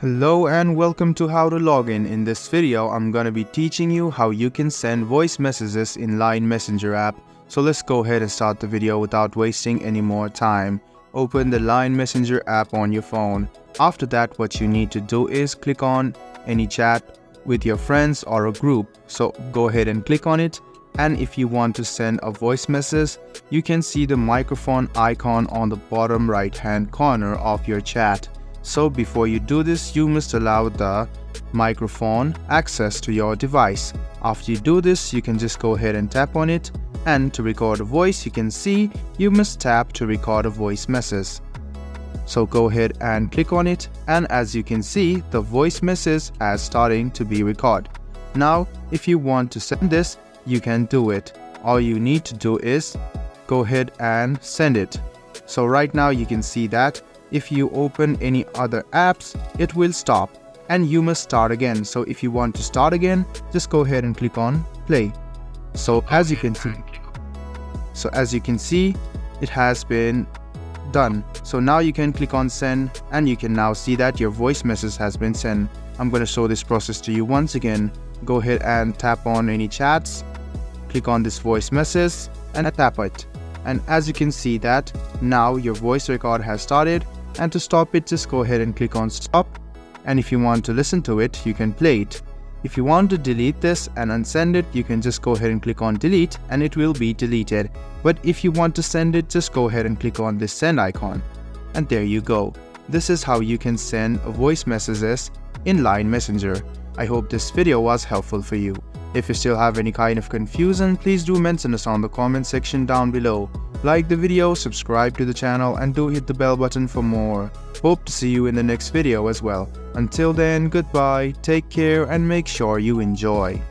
Hello and welcome to How to Login. In this video, I'm going to be teaching you how you can send voice messages in Line Messenger app. So let's go ahead and start the video without wasting any more time. Open the Line Messenger app on your phone. After that, what you need to do is click on any chat with your friends or a group. So go ahead and click on it. And if you want to send a voice message, you can see the microphone icon on the bottom right hand corner of your chat. So before you do this, you must allow the microphone access to your device. After you do this, you can just go ahead and tap on it, and to record a voice, you can see you must tap to record a voice message. So go ahead and click on it, and as you can see, the voice message is starting to be recorded. Now if you want to send this, you can do it. All you need to do is go ahead and send it. So right now you can see that if you open any other apps, it will stop and you must start again. So if you want to start again, just go ahead and click on play. So as you can see, it has been done. So now you can click on send, and you can now see that your voice message has been sent. I'm going to show this process to you once again. Go ahead and tap on any chats, click on this voice message and tap it. And as you can see that now your voice record has started. And to stop it, just go ahead and click on stop. And if you want to listen to it, you can play it. If you want to delete this and unsend it, you can just go ahead and click on delete and it will be deleted. But if you want to send it, just go ahead and click on this send icon. And there you go. This is how you can send voice messages in Line Messenger. I hope this video was helpful for you. If you still have any kind of confusion, please do mention us on the comment section down below. Like the video, subscribe to the channel, and do hit the bell button for more. Hope to see you in the next video as well. Until then, goodbye, take care, and make sure you enjoy.